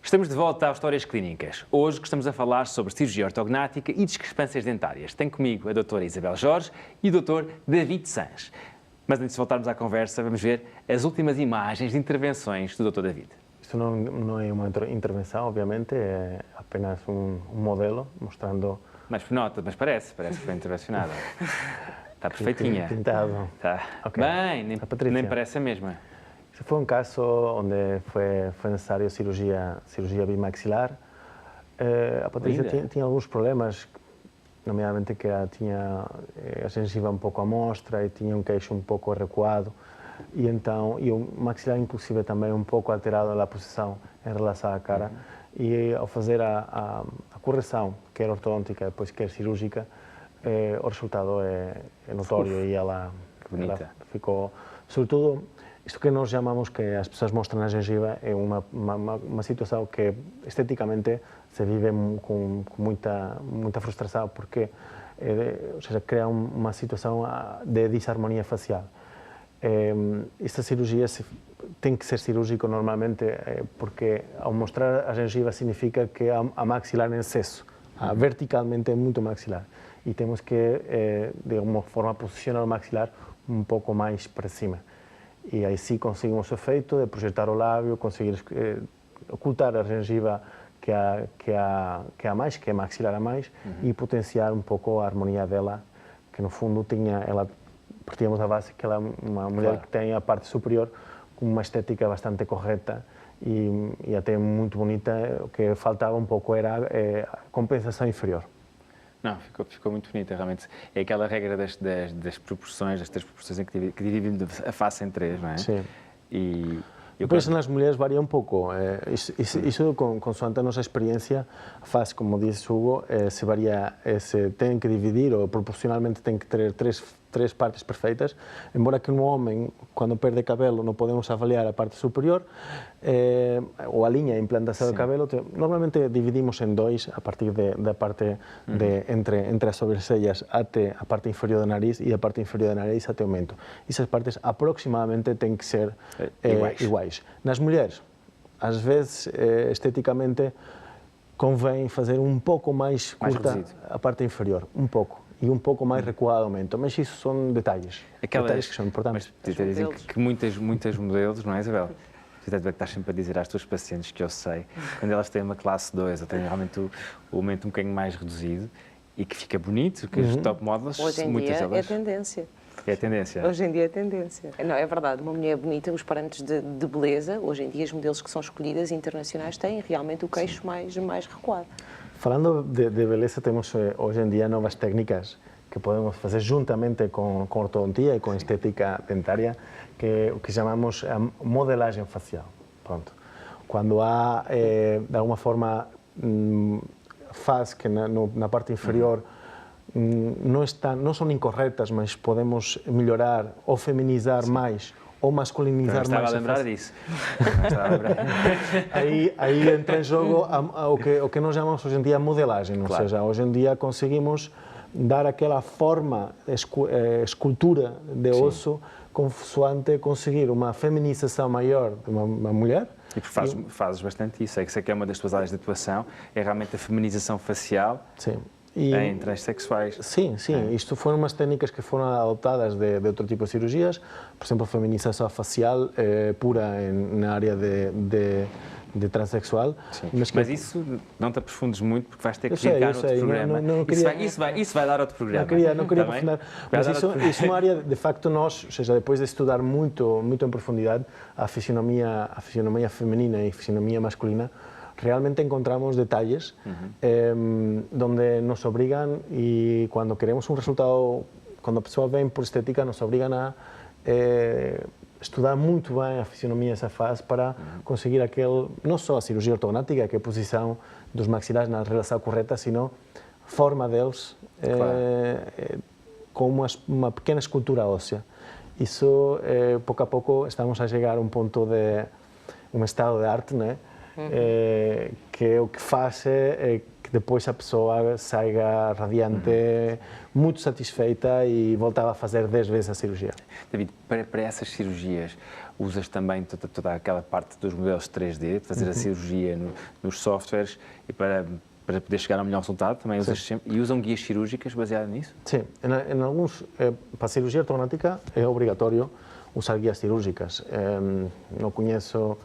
Estamos de volta às Histórias Clínicas. Hoje estamos a falar sobre cirurgia ortognática e discrepâncias dentárias. Tenho comigo a doutora Isabel Jorge e o doutor David Sanz. Mas antes de voltarmos à conversa, vamos ver as últimas imagens de intervenções do doutor David. Isto não é uma intervenção, obviamente, é apenas um modelo mostrando... Mas nota, mas parece que foi intervencionada. Está perfeitinha. Pintado. Está. Okay. Bem, nem parece a mesma. Este foi um caso onde foi necessário cirurgia bimaxilar. A Patrícia tinha alguns problemas, nomeadamente que tinha a gengiva um pouco à mostra e tinha um queixo um pouco recuado. E o maxilar, inclusive, também um pouco alterado na posição em relação à cara. E ao fazer a correção, quer ortodôntica, depois quer cirúrgica, o resultado é notório. E ela ficou, sobretudo, isto que nós chamamos, que as pessoas mostram na gengiva, é uma situação que esteticamente se vive com muita frustração, porque ou seja, cria uma situação de desarmonia facial. Esta cirurgia tem que ser cirúrgica normalmente, porque ao mostrar a gengiva significa que a maxilar em excesso, verticalmente é muito maxilar, e temos que, de alguma forma, posicionar o maxilar um pouco mais para cima. E aí sim conseguimos o efeito de projetar o lábio, conseguir ocultar a gengiva que há mais, que é maxilar a mais, e potenciar um pouco a harmonia dela, que no fundo partíamos da base que ela é uma mulher que tem a parte superior com uma estética bastante correta e até muito bonita. O que faltava um pouco era a compensação inferior. Não, ficou muito bonita, realmente. É aquela regra das proporções, das três proporções em que dividimos a face em três, não é? Sim. E depois nas mulheres varia um pouco. Isso consoante a nossa experiência, a face, como disse Hugo, se varia, se tem que dividir ou proporcionalmente tem que ter três partes perfeitas, embora que no homem, quando perde cabelo, não podemos avaliar a parte superior, ou a linha, a implantação do cabelo, normalmente dividimos em dois, a partir da parte entre as sobrancelhas até a parte inferior do nariz e a parte inferior do nariz até o mento. Essas partes aproximadamente têm que ser iguais. Nas mulheres, às vezes, esteticamente, convém fazer um pouco mais curta a parte inferior, um pouco. E um pouco mais recuado ao mento, mas isso são detalhes que são importantes. Mas dizem que muitas modelos, não é, Isabel? Tu estás sempre a dizer às tuas pacientes, que eu sei, quando elas têm uma classe 2 ou têm realmente o mento um bocadinho mais reduzido e que fica bonito, que as top models, hoje em dia é tendência. É a tendência. Hoje em dia é tendência. Não, é verdade, uma mulher bonita, os parâmetros de beleza, hoje em dia os modelos que são escolhidas internacionais têm realmente o queixo mais recuado. Falando de beleza, temos hoje em dia novas técnicas que podemos fazer juntamente com ortodontia e com estética dentária, que é o que chamamos a modelagem facial. Pronto. Quando há, de alguma forma, faz que na parte inferior não são incorretas, mas podemos melhorar ou feminizar mais ou masculinizar mais. Estava a lembrar disso. Aí entra em jogo o que nós chamamos hoje em dia modelagem, ou seja, hoje em dia conseguimos dar aquela forma, escultura de osso, consoante conseguir uma feminização maior de uma mulher. E fazes bastante isso, é que é uma das tuas áreas de atuação, é realmente a feminização facial. Sim. Em transexuais. Sim. Isto foram umas técnicas que foram adotadas de outro tipo de cirurgias, por exemplo, a feminização facial pura na área de transexual. Mas isso não te aprofundes muito, porque vais ter que ficar no outro programa. Isso vai dar outro programa. Não queria aprofundar. Mas isso é uma área, de facto, nós, ou seja, depois de estudar muito em profundidade a fisionomia feminina e a fisionomia masculina, realmente encontramos detalles donde nos obrigan, y cuando queremos un resultado, cuando a pessoa vem por estética, nos obrigan a estudar muito bem a fisionomia dessa face para conseguir não só a cirurgia ortognática, que é a posição dos maxilares na relação correta, sino a forma deles com uma pequena escultura óssea. Isso, pouco a pouco, estamos a chegar a um ponto de um estado de arte, né? Que o que faz é que depois a pessoa saia radiante, muito satisfeita e voltava a fazer 10 vezes a cirurgia. David, para essas cirurgias, usas também toda aquela parte dos modelos 3D, de fazer a cirurgia nos softwares e para poder chegar ao melhor resultado, também usas sempre, e usam guias cirúrgicas baseadas nisso? Sim, em alguns, para a cirurgia ortognática é obrigatório usar guias cirúrgicas. Não conheço,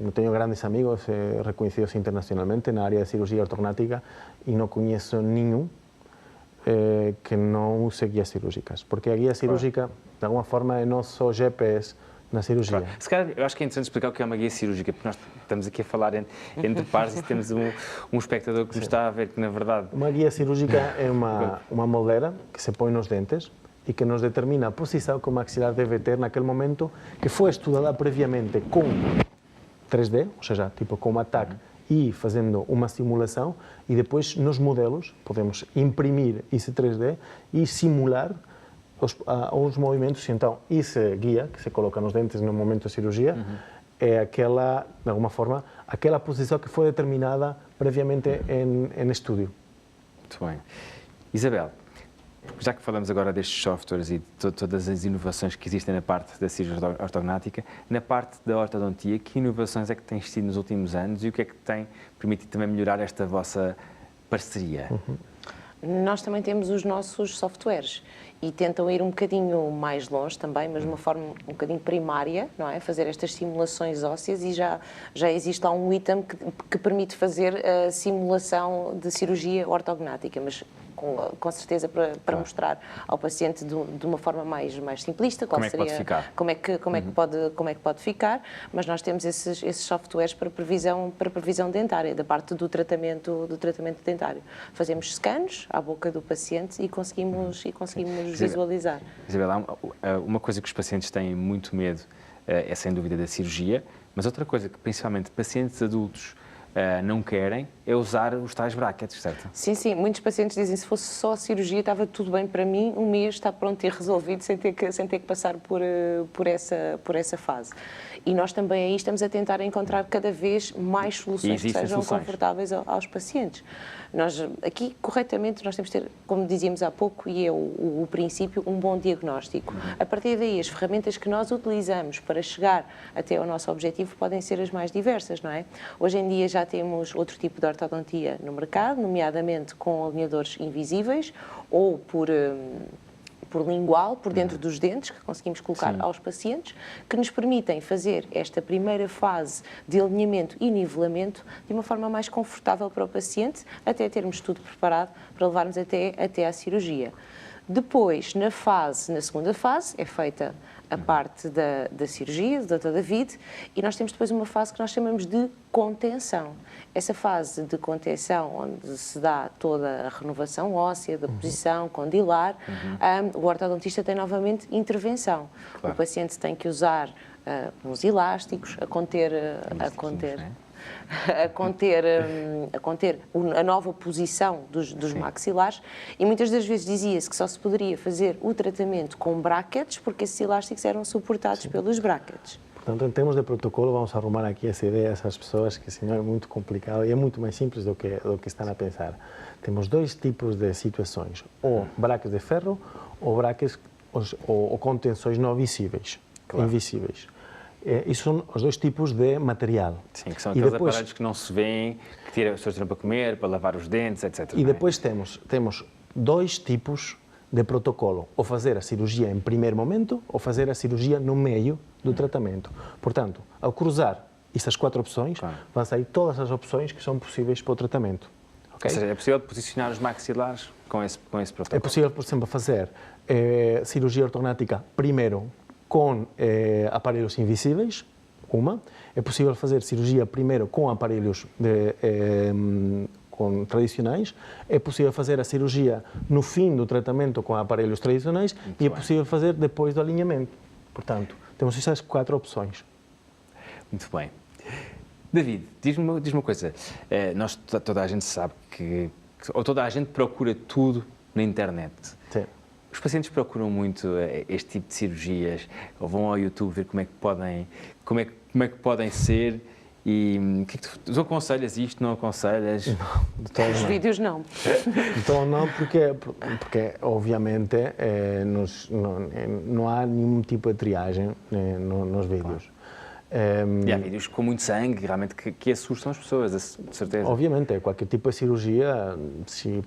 não tenho grandes amigos reconhecidos internacionalmente na área de cirurgia ortognática e não conheço nenhum que não use guias cirúrgicas, porque a guia cirúrgica, de alguma forma, é nosso GPS na cirurgia. Claro. Se calhar, eu acho que é interessante explicar o que é uma guia cirúrgica, porque nós estamos aqui a falar entre pares e temos um espectador que nos está a ver que, na verdade... Uma guia cirúrgica é uma moldeira que se põe nos dentes e que nos determina a posição que o maxilar deve ter naquele momento, que foi estudada previamente com 3D, ou seja, tipo com uma TAC e fazendo uma simulação, e depois nos modelos podemos imprimir esse 3D e simular os movimentos. Então, essa guia que se coloca nos dentes no momento de cirurgia é aquela, de alguma forma, aquela posição que foi determinada previamente em estúdio. Muito bem. Isabel, já que falamos agora destes softwares e de todas as inovações que existem na parte da cirurgia ortognática, na parte da ortodontia, que inovações é que tens tido nos últimos anos e o que é que tem permitido também melhorar esta vossa parceria? Nós também temos os nossos softwares e tentam ir um bocadinho mais longe também, mas de uma forma um bocadinho primária, não é? Fazer estas simulações ósseas, e já existe lá um item que permite fazer a simulação de cirurgia ortognática, mas com certeza para mostrar ao paciente de uma forma mais simplista como é que pode ficar, como é que pode ficar, mas nós temos esses softwares para previsão dentária, da parte do tratamento dentário. Fazemos scans à boca do paciente e conseguimos visualizar. Isabel, uma coisa que os pacientes têm muito medo é sem dúvida da cirurgia, mas outra coisa que principalmente pacientes adultos não querem é usar os tais brackets, certo? Sim, sim. Muitos pacientes dizem que se fosse só a cirurgia estava tudo bem para mim, um mês está pronto e resolvido sem ter que passar por essa fase. E nós também aí estamos a tentar encontrar cada vez mais soluções que sejam confortáveis aos pacientes. Nós, aqui, corretamente, nós temos de ter, como dizíamos há pouco, e é o princípio, um bom diagnóstico. A partir daí, as ferramentas que nós utilizamos para chegar até ao nosso objetivo podem ser as mais diversas, não é? Hoje em dia já temos outro tipo de ortodontia no mercado, nomeadamente com alinhadores invisíveis ou por lingual, por dentro dos dentes, que conseguimos colocar aos pacientes, que nos permitem fazer esta primeira fase de alinhamento e nivelamento de uma forma mais confortável para o paciente, até termos tudo preparado para levarmos até à cirurgia. Depois, na segunda fase, é feita a parte da cirurgia, do Dr. David, e nós temos depois uma fase que nós chamamos de contenção. Essa fase de contenção, onde se dá toda a renovação óssea, da posição condilar, o ortodontista tem novamente intervenção. Claro. O paciente tem que usar uns elásticos a conter a nova posição dos maxilares, e muitas das vezes dizia-se que só se poderia fazer o tratamento com brackets porque esses elásticos eram suportados pelos brackets. Portanto, em termos de protocolo, vamos arrumar aqui essa ideia a essas pessoas, que senão é muito complicado e é muito mais simples do que estão a pensar. Temos dois tipos de situações, ou brackets de ferro ou brackets ou contenções não visíveis, invisíveis. Isso são os dois tipos de material. Sim, que são aqueles aparelhos que não se veem, que as pessoas tiram para comer, para lavar os dentes, etc. E depois temos dois tipos de protocolo, ou fazer a cirurgia em primeiro momento, ou fazer a cirurgia no meio do tratamento. Portanto, ao cruzar essas quatro opções, vão sair todas as opções que são possíveis para o tratamento. Okay? Ou seja, é possível posicionar os maxilares com esse protocolo? É possível, por exemplo, fazer cirurgia ortognática primeiro com aparelhos invisíveis, é possível fazer cirurgia primeiro com aparelhos tradicionais, é possível fazer a cirurgia no fim do tratamento com aparelhos tradicionais e é possível fazer depois do alinhamento. Portanto, temos essas quatro opções. Muito bem. David, diz-me uma coisa, toda a gente sabe ou toda a gente procura tudo na internet. Sim. Os pacientes procuram muito este tipo de cirurgias, ou vão ao YouTube ver como é que podem ser, E que tu aconselhas isto, não aconselhas? Não, Os vídeos não. Então não, porque obviamente não há nenhum tipo de triagem nos vídeos. E há vídeos com muito sangue, realmente, que assustam as pessoas, de certeza. Obviamente, qualquer tipo de cirurgia, se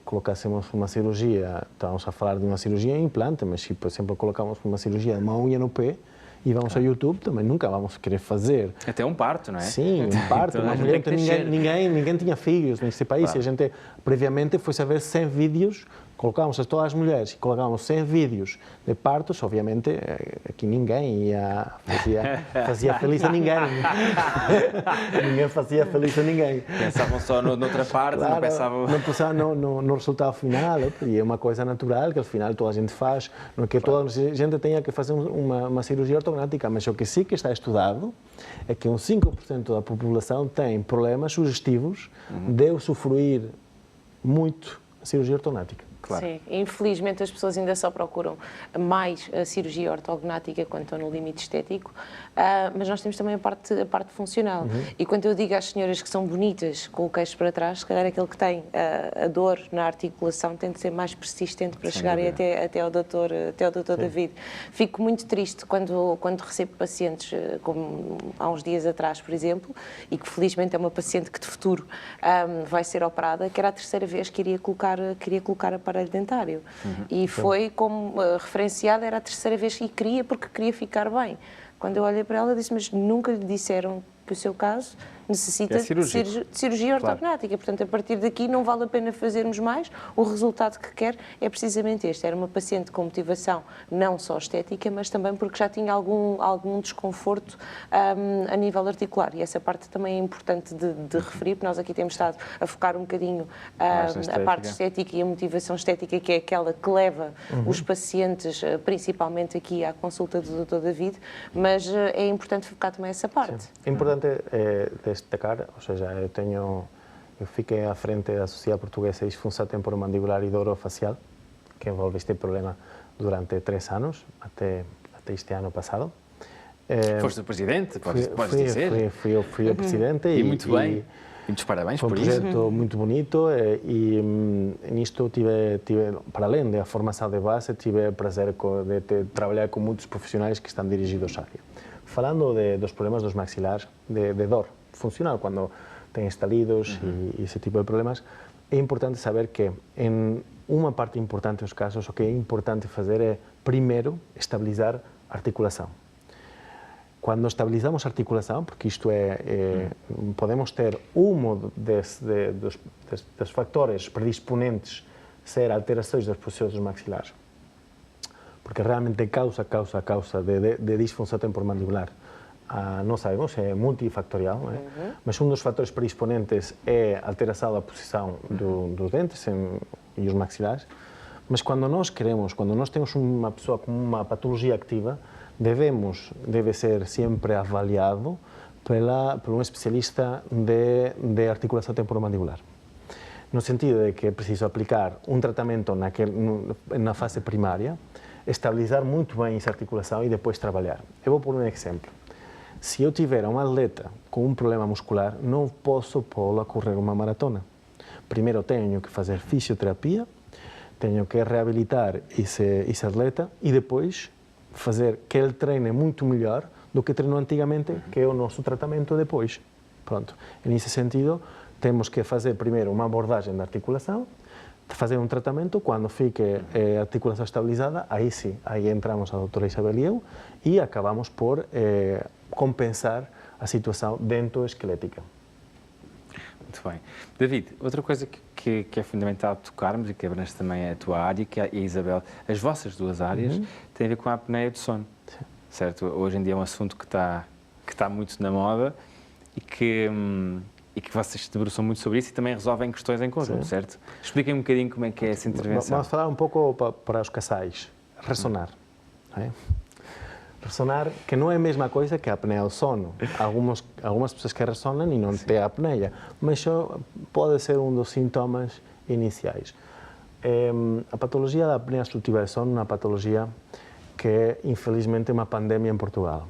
colocássemos uma cirurgia, estamos a falar de uma cirurgia em implante, mas se, por exemplo, colocamos uma cirurgia de uma unha no pé e vamos ao YouTube, também nunca vamos querer fazer. Até um parto, não é? Sim, um parto. Uma mulher, ninguém tinha filhos neste país. Claro. E a gente, previamente, foi saber 100 vídeos, colocávamos todas as mulheres e colocávamos 100 vídeos de partos, obviamente, aqui ninguém fazia feliz a ninguém. Ninguém fazia feliz a ninguém. Pensavam só noutra parte, claro, não pensavam... Não pensavam no resultado final, e é uma coisa natural que, ao final, toda a gente faz. Não é que toda a gente tenha que fazer uma cirurgia ortognática, mas o que sim que está estudado é que 5% da população tem problemas sugestivos de usufruir muito a cirurgia ortognática. Claro. Sim, infelizmente as pessoas ainda só procuram mais a cirurgia ortognática quando estão no limite estético, mas nós temos também a parte funcional. E quando eu digo às senhoras que são bonitas com o queixo para trás, se calhar aquele que tem a dor na articulação tem de ser mais persistente para chegarem até ao doutor David. Fico muito triste quando recebo pacientes, como há uns dias atrás, por exemplo, e que felizmente é uma paciente que de futuro vai ser operada, que era a terceira vez que queria colocar aparelho dentário. E foi como referenciada, era a terceira vez e porque queria ficar bem. Quando eu olhei para ela, disse, mas nunca lhe disseram que o seu caso necessita de cirurgia ortognática. Claro. Portanto, a partir daqui não vale a pena fazermos mais. O resultado que quer é precisamente este. Era uma paciente com motivação não só estética, mas também porque já tinha algum desconforto a nível articular. E essa parte também é importante de referir, porque nós aqui temos estado a focar um bocadinho a parte estética e a motivação estética, que é aquela que leva os pacientes, principalmente aqui à consulta do Dr. David, mas é importante focar também essa parte. Sim. É importante destacar, ou seja, eu fiquei à frente da Sociedade Portuguesa de Disfunção Temporomandibular e Orofacial, que envolve este problema durante 3 anos, até este ano passado. Foste o presidente, podes dizer? Fui o presidente. E muito bem. E muitos parabéns por isso. Foi um projeto muito bonito e nisto tive, para além da formação de base, tive o prazer de trabalhar com muitos profissionais que estão dirigidos à área. Falando dos problemas dos maxilares, de dor funcional, quando tem estalidos e esse tipo de problemas, é importante saber que, em uma parte importante dos casos, o que é importante fazer é, primeiro, estabilizar a articulação. Quando estabilizamos a articulação, porque isto podemos ter dos fatores predisponentes ser alterações das posições dos maxilares, porque realmente causa de disfunção temporomandibular. Não sabemos, é multifactorial, mas um dos fatores predisponentes é a alteração da posição dos dentes e os maxilares. Mas quando nós temos uma pessoa com uma patologia ativa, deve ser sempre avaliado por um especialista de articulação temporomandibular. No sentido de que é preciso aplicar um tratamento na fase primária, estabilizar muito bem essa articulação e depois trabalhar. Eu vou pôr um exemplo. Se eu tiver um atleta com um problema muscular, não posso pô-lo a correr uma maratona. Primeiro tenho que fazer fisioterapia, tenho que reabilitar esse atleta e depois fazer que ele treine muito melhor do que treinou antigamente, que é o nosso tratamento depois. Pronto. Nesse sentido, temos que fazer primeiro uma abordagem da articulação, fazer um tratamento, quando fique a articulação estabilizada, aí sim, aí entramos a doutora Isabel e eu e acabamos por compensar a situação dentoesquelética. Muito bem. David, outra coisa que é fundamental tocarmos e que abrange também a tua área, que é a Isabel, as vossas duas áreas, tem a ver com a apneia do sono, certo? Hoje em dia é um assunto que está muito na moda e que vocês se debruçam muito sobre isso e também resolvem questões em conjunto, certo? Expliquem um bocadinho como é que é essa intervenção. Vamos falar um pouco para os casais. Ressonar. Ressonar, que não é a mesma coisa que a apneia do sono. Algumas pessoas que ressonam e não têm apneia, mas isso pode ser um dos sintomas iniciais. A patologia da apneia obstrutiva do sono é uma patologia que é, infelizmente, uma pandemia em Portugal.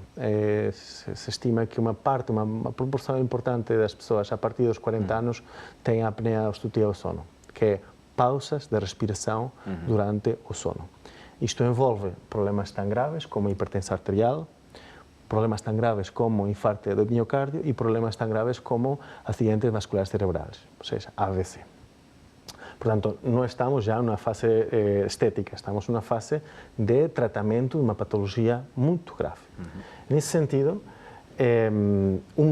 Se estima que uma proporção importante das pessoas a partir dos 40 anos tem apneia obstrutiva do sono, que é pausas de respiração durante o sono. Isto envolve problemas tão graves como hipertensão arterial, problemas tão graves como infarto do miocárdio e problemas tão graves como acidentes vasculares cerebrais, ou seja, AVC. Portanto, não estamos já numa fase estética, estamos numa fase de tratamento de uma patologia muito grave. Nesse sentido,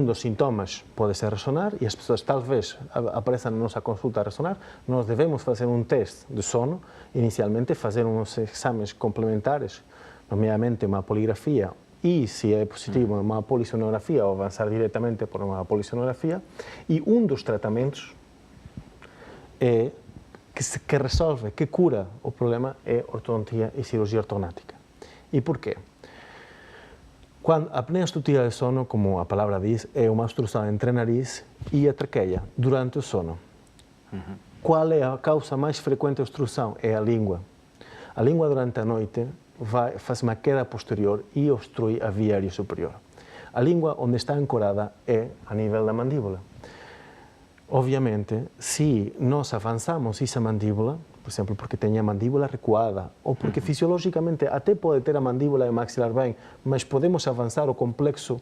dos sintomas pode ser ressonar e as pessoas talvez apareçam na nossa consulta a ressonar. Nós devemos fazer um teste de sono, inicialmente fazer uns exames complementares, nomeadamente uma poligrafia e, se é possível, uma polissonografia ou avançar diretamente por uma polissonografia. E um dos tratamentos que resolve, que cura o problema é ortodontia e cirurgia ortognática. E porquê? A apneia obstrutiva do sono, como a palavra diz, é uma obstrução entre o nariz e a traqueia durante o sono. Qual é a causa mais frequente de obstrução? É a língua. A língua, durante a noite, faz uma queda posterior e obstrui a via aérea superior. A língua, onde está ancorada, é a nível da mandíbula. Obviamente, se nós avançamos essa mandíbula, por exemplo, porque tem a mandíbula recuada, ou porque fisiologicamente até pode ter a mandíbula e o maxilar bem, mas podemos avançar o complexo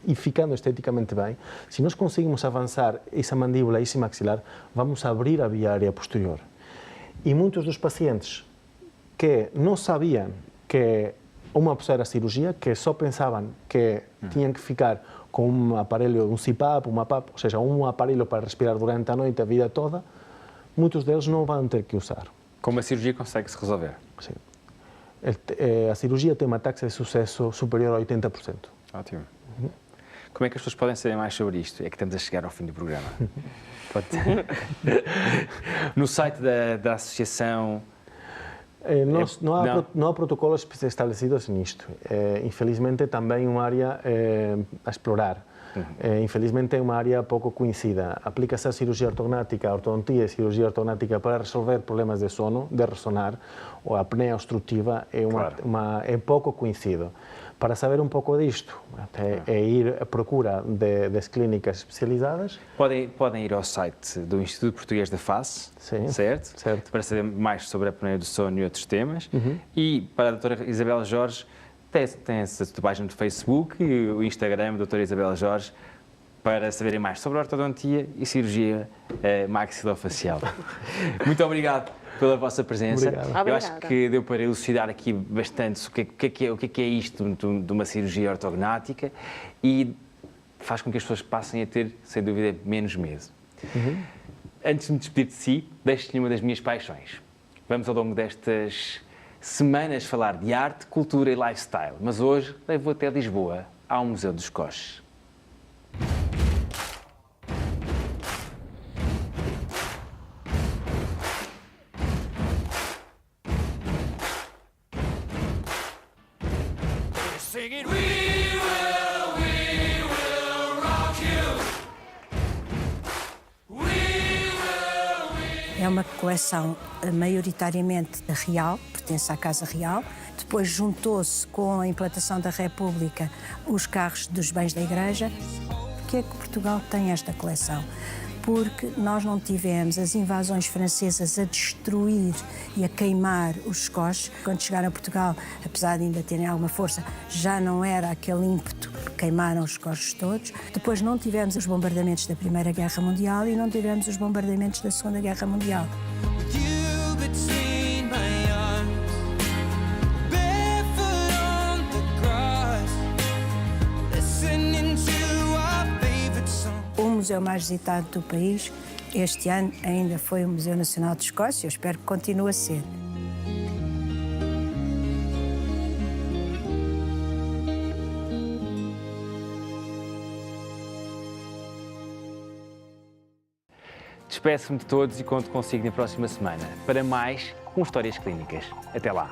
e ficando esteticamente bem, se nós conseguimos avançar essa mandíbula e esse maxilar, vamos abrir a via aérea posterior. E muitos dos pacientes que não sabiam que uma opção era cirurgia, que só pensavam que tinham que ficar com um aparelho, um CPAP, uma PAP, ou seja, um aparelho para respirar durante a noite, a vida toda, muitos deles não vão ter que usar. Com uma cirurgia consegue-se resolver? Sim. A cirurgia tem uma taxa de sucesso superior a 80%. Ótimo. Como é que as pessoas podem saber mais sobre isto? É que estamos a chegar ao fim do programa. No site da associação... Não há protocolos estabelecidos nisto. Infelizmente, também uma área a explorar. Infelizmente, é uma área pouco conhecida. Aplica-se a cirurgia ortognática, a ortodontia e cirurgia ortognática para resolver problemas de sono, de ressonar, ou a apneia obstrutiva é pouco conhecido. Para saber um pouco disto, é ir à procura das clínicas especializadas. Podem ir ao site do Instituto Português da Face, certo? Para saber mais sobre a apneia do sono e outros temas. E para a doutora Isabel Jorge, tem essa página do Facebook e o Instagram, doutora Isabel Jorge, para saberem mais sobre a ortodontia e cirurgia maxilofacial. Muito obrigado pela vossa presença. Obrigado. Eu acho que deu para elucidar aqui bastante o que é isto de uma cirurgia ortognática e faz com que as pessoas passem a ter, sem dúvida, menos medo. Antes de me despedir de si, deixo-lhe uma das minhas paixões. Vamos, ao longo destas semanas, falar de arte, cultura e lifestyle, mas hoje levo até Lisboa, ao Museu dos Coches. É uma coleção maioritariamente real, pertence à Casa Real. Depois juntou-se com a implantação da República os carros dos bens da Igreja. Porquê é que Portugal tem esta coleção? Porque nós não tivemos as invasões francesas a destruir e a queimar os coches. Quando chegaram a Portugal, apesar de ainda terem alguma força, já não era aquele ímpeto que queimaram os coches todos. Depois não tivemos os bombardamentos da Primeira Guerra Mundial e não tivemos os bombardamentos da Segunda Guerra Mundial. O museu mais visitado do país, este ano ainda foi o Museu Nacional de Escócia, eu espero que continue a ser. Despeço-me de todos e conto consigo na próxima semana para mais Histórias Clínicas. Até lá!